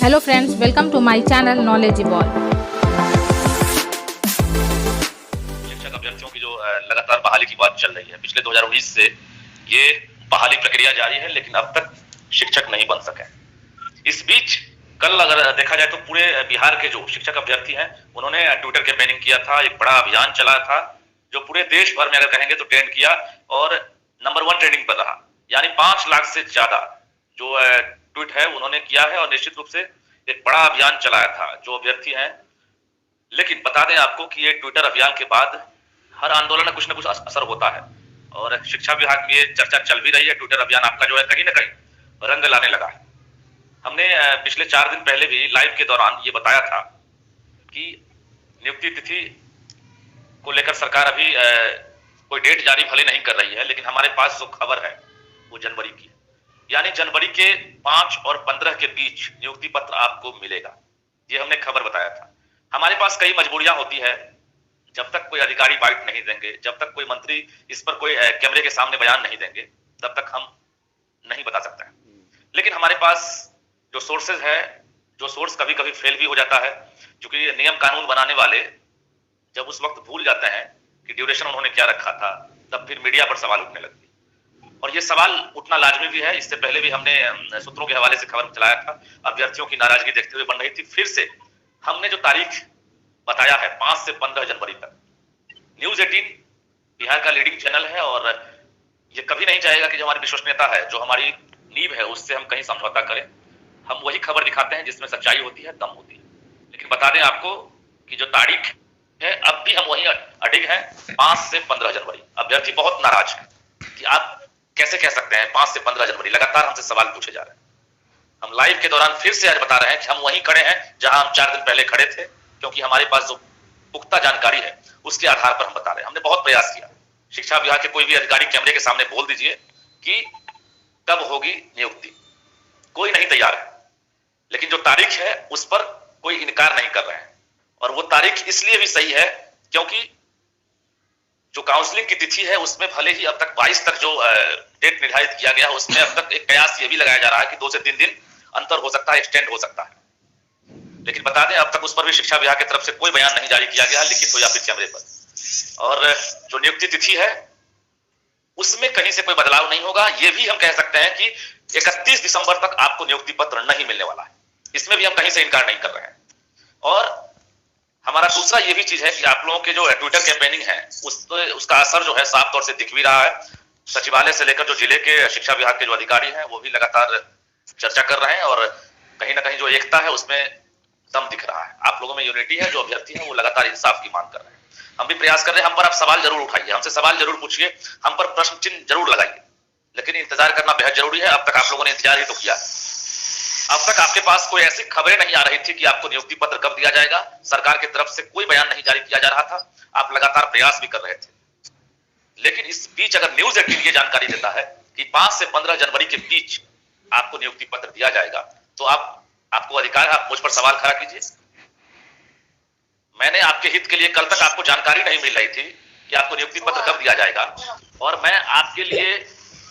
Hello friends, welcome to my channel knowledge evolve. शिक्षक अभ्यर्थियों की जो लगातार बहाली की बात चल रही है, पिछले 2019 से ये बहाली प्रक्रिया जारी है, लेकिन अब तक शिक्षक नहीं बन सके। इस बीच कल अगर देखा जाए तो पूरे बिहार के जो शिक्षक अभ्यर्थी हैं, उन्होंने ट्विटर कैंपेनिंग किया था, एक बड़ा अभियान चला था जो पूरे देश भर में अगर कहेंगे तो ट्रेंड किया और नंबर 1 ट्रेंडिंग पर रहा। यानी 5 लाख से ज्यादा जो ट्वीट है उन्होंने किया है और निश्चित रूप से एक बड़ा अभियान चलाया था जो अभ्यर्थी हैं। लेकिन बता दें आपको कि ये ट्विटर अभियान के बाद हर आंदोलन में कुछ न कुछ असर होता है और शिक्षा विभाग में ये चर्चा चल भी रही है। ट्विटर अभियान आपका जो है कहीं ना कहीं रंग लाने लगा है। हमने पिछले 4 दिन पहले भी लाइव के दौरान ये बताया था कि नियुक्ति तिथि को लेकर सरकार अभी कोई डेट जारी भले नहीं कर रही है, लेकिन हमारे पास जो खबर है वो जनवरी की है। यानी जनवरी के 5 और 15 के बीच नियुक्ति पत्र आपको मिलेगा, ये हमने खबर बताया था। हमारे पास कई मजबूरियां होती है, जब तक कोई अधिकारी बाइट नहीं देंगे, जब तक कोई मंत्री इस पर कोई कैमरे के सामने बयान नहीं देंगे, तब तक हम नहीं बता सकते हैं। लेकिन हमारे पास जो सोर्सेज है, जो सोर्स कभी कभी फेल भी हो जाता है, क्योंकि नियम कानून बनाने वाले जब उस वक्त भूल जाते हैं कि ड्यूरेशन उन्होंने क्या रखा था, तब फिर मीडिया पर सवाल उठने लगती है। और ये सवाल उठना लाजमी भी है। इससे पहले भी हमने सूत्रों के हवाले से खबर चलाया था, अभ्यर्थियों की नाराजगी देखते हुए बन रही थी। फिर से हमने जो तारीख बताया है 5 से 15 जनवरी तक, न्यूज 18 बिहार का लीडिंग चैनल है और ये कभी नहीं चाहेगा कि जो हमारी विश्वसनीयता है, जो हमारी नींव है, उससे हम कहीं समझौता करें। हम वही खबर दिखाते हैं जिसमें सच्चाई होती है, दम होती है। लेकिन बता दें आपको कि जो तारीख है अब भी हम वही अडिग हैं, 5 से 15 जनवरी। अभ्यर्थी बहुत नाराज है कि आप कैसे कह सकते हैं 5 से 15 जनवरी। लगातार हमसे सवाल पूछे जा रहे हैं। हम लाइव के दौरान फिर से आज बता रहे हैं कि हम वहीं खड़े हैं जहां हम 4 दिन पहले खड़े थे, क्योंकि हमारे पास जो पुख्ता जानकारी है उसके आधार पर हम बता रहे हैं। हमने बहुत प्रयास किया, शिक्षा विभाग के कोई भी अधिकारी कैमरे के सामने बोल दीजिए कि कब होगी नियुक्ति, कोई नहीं तैयार है। लेकिन जो तारीख है उस पर कोई इनकार नहीं कर रहे हैं और वो तारीख इसलिए भी सही है क्योंकि जो काउंसलिंग की तिथि है उसमें भले ही अब तक 22 तक जो डेट निर्धारित किया गया, उसमें अब तक एक कयास ये भी लगाया जा रहा है कि 2 से 3 दिन अंतर हो सकता है, एक्सटेंड हो सकता है। लेकिन बता दें अब तक उस पर भी शिक्षा विभाग की तरफ से कोई बयान नहीं जारी किया गया, लिखित हो या फिर कैमरे पर। और जो नियुक्ति तिथि है उसमें कहीं से कोई बदलाव नहीं होगा। ये भी हम कह सकते हैं कि 31 दिसंबर तक आपको नियुक्ति पत्र नहीं मिलने वाला है, इसमें भी हम कहीं से इनकार नहीं कर रहे हैं। और हमारा दूसरा ये भी चीज है कि आप लोगों के जो ट्विटर कैंपेनिंग है उसका असर जो है साफ तौर से दिख भी रहा है। सचिवालय से लेकर जो जिले के शिक्षा विभाग के जो अधिकारी हैं वो भी लगातार चर्चा कर रहे हैं और कहीं ना कहीं जो एकता है उसमें दम दिख रहा है। आप लोगों में यूनिटी है, जो अभ्यर्थी है वो लगातार इंसाफ की मांग कर रहे हैं। हम भी प्रयास कर रहे हैं, हम पर आप सवाल जरूर उठाइए, हमसे सवाल जरूर पूछिए, हम पर प्रश्न चिन्ह जरूर लगाइए, लेकिन इंतजार करना बेहद जरूरी है। अब तक आप लोगों ने इंतजार ही तो किया। अब तक आपके पास कोई ऐसी खबरें नहीं आ रही थी कि आपको नियुक्ति पत्र कब दिया जाएगा, सरकार की तरफ से कोई बयान नहीं जारी किया जा रहा था, आप लगातार प्रयास भी कर रहे थे। लेकिन इस बीच अगर न्यूज 18 ये जानकारी देता है कि 5 से 15 जनवरी के बीच आपको नियुक्ति पत्र दिया जाएगा, तो आपको अधिकार है, आप मुझ पर सवाल खड़ा कीजिए। मैंने आपके हित के लिए कल तक आपको जानकारी नहीं मिल रही थी कि आपको नियुक्ति पत्र कब दिया जाएगा, और मैं आपके लिए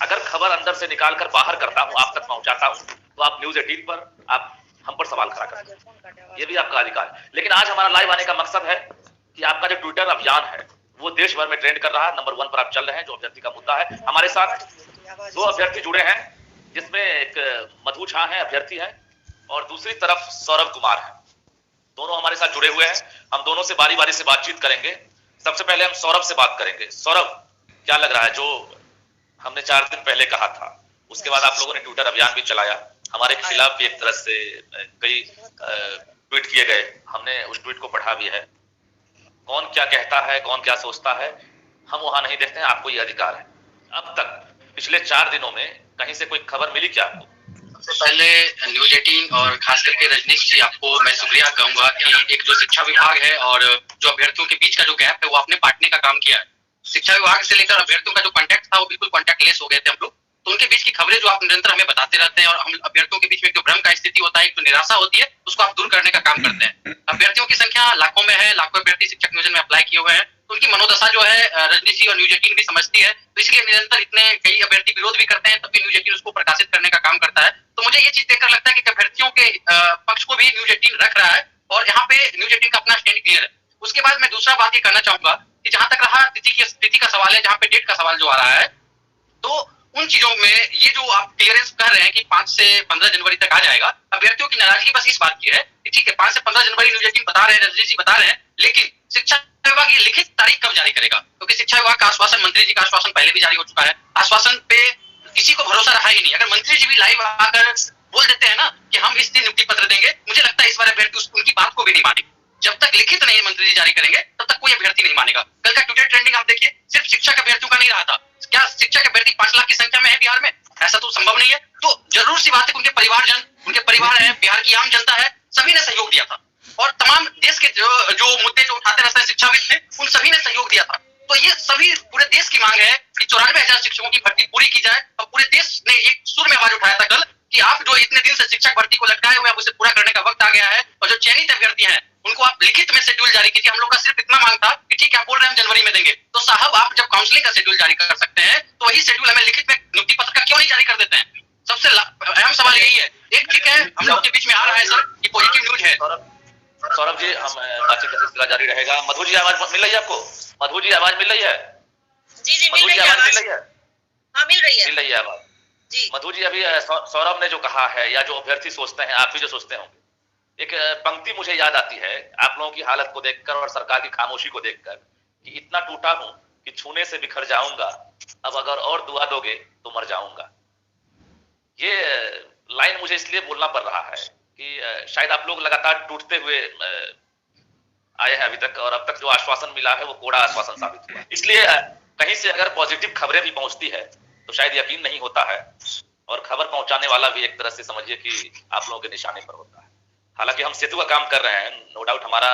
अगर खबर अंदर से निकाल कर बाहर करता हूं, आप तक पहुंचाता हूं, तो आप न्यूज 18 पर आप हम पर सवाल खड़ा करते हैं, ये भी आपका अधिकार है। लेकिन आज हमारा लाइव आने का मकसद है कि आपका जो ट्विटर अभियान है वो देश भर में ट्रेंड कर रहा है, नंबर 1 पर आप चल रहे हैं, जो अभ्यर्थी का मुद्दा है। हमारे साथ 2 अभ्यर्थी जुड़े हैं, जिसमें एक मधु झा है, अभ्यर्थी है, और दूसरी तरफ सौरभ कुमार है। दोनों हमारे साथ जुड़े हुए हैं, हम दोनों से बारी बारी से बातचीत करेंगे। सबसे पहले हम सौरभ से बात करेंगे। सौरभ, क्या लग रहा है जो हमने 4 दिन पहले कहा था, उसके बाद आप लोगों ने ट्विटर अभियान भी चलाया, हमारे खिलाफ भी एक तरह से कई ट्वीट किए गए, हमने उस ट्वीट को पढ़ा भी है। कौन क्या कहता है, कौन क्या सोचता है, हम वहां नहीं देखते हैं, आपको ये अधिकार है। अब तक पिछले 4 दिनों में कहीं से कोई खबर मिली क्या आपको? सबसे पहले न्यूज 18 और खास करके रजनीश जी, आपको मैं शुक्रिया कहूंगा कि एक जो शिक्षा विभाग है और जो अभ्यर्थियों के बीच का जो गैप है वो आपने बांटने का काम किया है। शिक्षा विभाग से लेकर अभ्यर्थियों का जो कॉन्टैक्ट था वो बिल्कुल कॉन्टैक्ट लेस हो गए थे हम लोग, तो उनके बीच की खबरें जो आप निरंतर हमें बताते रहते हैं और हम अभ्यर्थियों के बीच में जो भ्रम का स्थिति होता है, एक तो निराशा होती है, उसको आप दूर करने का काम करते हैं। अभ्यर्थियों की संख्या लाखों में है, लाखों अभ्यर्थी शिक्षक नियोजन में अप्लाई किए हुए हैं, तो उनकी मनोदशा जो है रजनीश जी और न्यूज 18 भी समझती है, तो इसलिए निरंतर इतने कई अभ्यर्थी विरोध भी करते हैं, तब भी न्यूज 18 उसको प्रकाशित करने का काम करता है। तो मुझे ये चीज देखकर लगता है कि अभ्यर्थियों के पक्ष को भी न्यूज 18 रख रहा है और यहाँ पे न्यूज 18 का अपना स्टैंड क्लियर है। उसके बाद मैं दूसरा बात ये कहना चाहूंगा कि जहां तक रहा तिथि का सवाल है, जहां पे डेट का सवाल जो आ रहा है, तो उन चीजों में ये जो आप क्लियरेंस कर रहे हैं कि 5 से 15 जनवरी तक आ जाएगा, अभ्यर्थियों की नाराजगी बस इस बात की है कि ठीक है 5 से 15 जनवरी न्यूज 18 बता रहे हैं, रजनीश जी बता रहे हैं, लेकिन शिक्षा विभाग ये लिखित तारीख कब जारी करेगा? क्योंकि शिक्षा विभाग का आश्वासन, मंत्री जी का आश्वासन पहले भी जारी हो चुका है, आश्वासन पे किसी को भरोसा रहा ही नहीं। अगर मंत्री जी भी लाइव आकर बोल देते हैं ना कि हम इस दिन नियुक्ति पत्र देंगे, मुझे लगता है इस बार अभ्यर्थी उनकी बात को भी नहीं मानेंगे। जब तक लिखित नहीं मंत्री जी जारी करेंगे तब तक कोई अभ्यर्थी नहीं मानेगा। कल का ट्विटर ट्रेंडिंग आप देखिए, सिर्फ शिक्षक अभ्यर्थियों का नहीं रहा था। क्या शिक्षक अभ्यर्थी 5 लाख की संख्या में है बिहार में? ऐसा तो संभव नहीं है। तो जरूर सी बात है, उनके परिवारजन, उनके परिवार है, बिहार की आम जनता है, सभी ने सहयोग दिया था और तमाम देश के जो मुद्दे जो उठाते रहते हैं शिक्षाविद थे, उन सभी ने सहयोग दिया था। तो ये सभी पूरे देश की मांग है कि 94,000 शिक्षकों की भर्ती पूरी की जाए और पूरे देश ने एक सुर में आवाज उठाया था कल कि आप जो इतने दिन से शिक्षक भर्ती को लटकाए हुए हैं, उसे पूरा करने का वक्त आ गया है और जो चयनित अभ्यर्थी हैं उनको आप लिखित में शेड्यूल जारी कीजिए। हम लोग का सिर्फ इतना मांग था कि ठीक है आप बोल रहे हैं हम जनवरी में देंगे, तो साहब आप जब काउंसलिंग का शेड्यूल जारी कर सकते हैं तो वही शेड्यूल हमें लिखित में नियुक्ति पत्र का क्यों नहीं जारी कर देते हैं? सबसे अहम सवाल यही है। एक ठीक है हम लोग के बीच में आ रहा है सर कि पॉजिटिव न्यूज है। सौरभ जी, हम बातचीत का सिलसिला जारी रहेगा। मधु जी आवाज मिल रही है आपको? मधु जी आवाज मिल रही है? जी मधु जी आवाज मिल रही है? हाँ मिल रही है आवाज जी। मधु जी, अभी सौरभ ने जो कहा है या जो अभ्यर्थी सोचते हैं, आप भी जो सोचते होंगे, एक पंक्ति मुझे याद आती है आप लोगों की हालत को देखकर और सरकार की खामोशी को देखकर कि इतना टूटा हूं कि छूने से बिखर जाऊंगा, अब अगर और दुआ दोगे तो मर जाऊंगा। ये लाइन मुझे इसलिए बोलना पड़ रहा है कि शायद आप लोग लगातार टूटते हुए आए हैं अभी तक और अब तक जो आश्वासन मिला है वो कोड़ा आश्वासन साबित हुआ। इसलिए कहीं से अगर पॉजिटिव खबरें भी पहुंचती है तो शायद यकीन नहीं होता है और खबर पहुंचाने वाला भी एक तरह से समझिए कि आप लोगों के निशाने पर होता है। हालांकि हम सेतु का काम कर रहे हैं, नो डाउट हमारा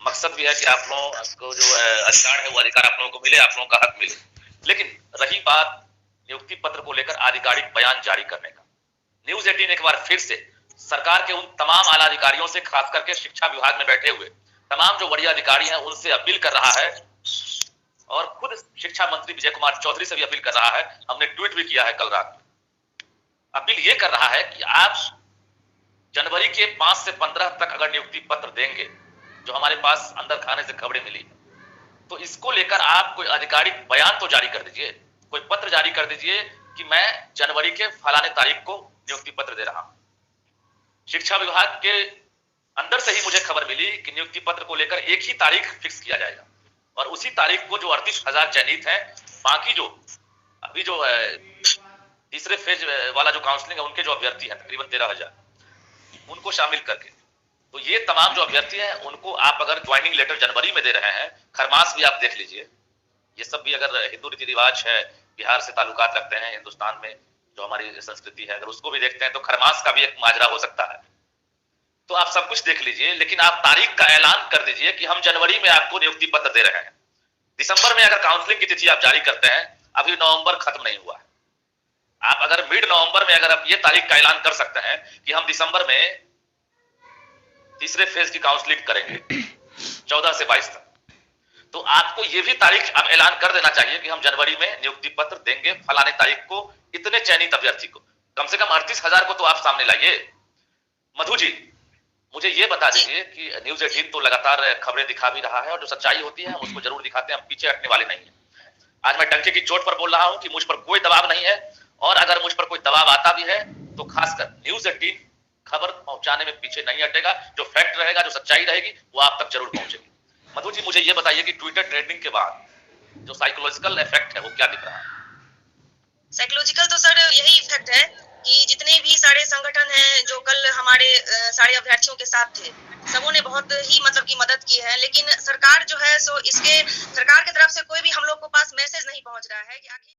मकसद भी है कि आप लोगों को जो अधिकार है वो अधिकार आप लोगों को मिले, आप लोगों का हक मिले। लेकिन रही बात नियुक्ति पत्र को लेकर आधिकारिक बयान जारी करने का, न्यूज 18 एक बार फिर से सरकार के उन तमाम आला अधिकारियों से, खास करके शिक्षा विभाग में बैठे हुए तमाम जो वरीय अधिकारी हैं उनसे अपील कर रहा है और खुद शिक्षा मंत्री विजय कुमार चौधरी से भी अपील कर रहा है। हमने ट्वीट भी किया है कल रात। अपील ये कर रहा है कि आप जनवरी के 5 से 15 तक अगर नियुक्ति पत्र देंगे, जो हमारे पास अंदर खाने से खबरें मिली, तो इसको लेकर आप कोई आधिकारिक बयान तो जारी कर दीजिए, कोई पत्र जारी कर दीजिए कि मैं जनवरी के फलाने तारीख को नियुक्ति पत्र दे रहा हूं। शिक्षा विभाग के अंदर से ही मुझे खबर मिली कि नियुक्ति पत्र को लेकर एक ही तारीख फिक्स किया जाएगा और उसी तारीख को जो 38,000 चयनित है, बाकी जो अभी जो तीसरे फेज वाला जो काउंसलिंग है उनके जो अभ्यर्थी हैं तकरीबन 13,000, उनको शामिल करके, तो ये तमाम जो अभ्यर्थी हैं उनको आप अगर ज्वाइनिंग लेटर जनवरी में दे रहे हैं, खरमास भी आप देख लीजिए, ये सब भी अगर हिंदू रीति रिवाज है, बिहार से ताल्लुकात रखते हैं, हिंदुस्तान में जो हमारी संस्कृति है, अगर उसको भी देखते हैं तो खरमास का भी एक माजरा हो सकता है। तो आप सब कुछ देख लीजिए, लेकिन आप तारीख का ऐलान कर दीजिए कि हम जनवरी में आपको नियुक्ति पत्र दे रहे हैं। दिसंबर में अगर काउंसलिंग की तिथि आप जारी करते हैं, अभी नवंबर खत्म नहीं हुआ है, आप अगर मिड नवंबर में अगर आप ये तारीख का ऐलान कर सकते हैं कि हम दिसंबर में तीसरे फेज की काउंसलिंग करेंगे 14 से 22 तक, तो आपको ये भी तारीख आप ऐलान कर देना चाहिए कि हम जनवरी में नियुक्ति पत्र देंगे फलाने तारीख को इतने चयनित अभ्यर्थी को। कम से कम 38,000 को तो आप सामने लाइए। मधु जी, मुझे ये बता दीजिए कि न्यूज 18 तो लगातार खबरें दिखा भी रहा है और जो सच्चाई होती है हम उसको जरूर दिखाते हैं, हम पीछे हटने वाले नहीं है। आज मैं डंके की चोट पर बोल रहा हूं कि मुझ पर कोई दबाव नहीं है और अगर मुझ पर कोई दबाव आता भी है तो खासकर न्यूज 18 खबर पहुंचाने में पीछे नहीं हटेगा। जो फैक्ट रहेगा, जो सच्चाई रहेगी वो आप तक जरूर पहुंचेगी। मधु जी, मुझे ये बताइए कि ट्विटर ट्रेंडिंग के बाद जो साइकोलॉजिकल इफेक्ट है वो क्या दिख रहा है? साइकोलॉजिकल तो सर यही इफेक्ट है कि जितने भी सारे संगठन हैं जो कल हमारे सारे अभ्यर्थियों के साथ थे, सबों ने बहुत ही मतलब की मदद की है, लेकिन सरकार जो है सो इसके सरकार की तरफ से कोई भी हम लोग को पास मैसेज नहीं पहुंच रहा है कि आखिर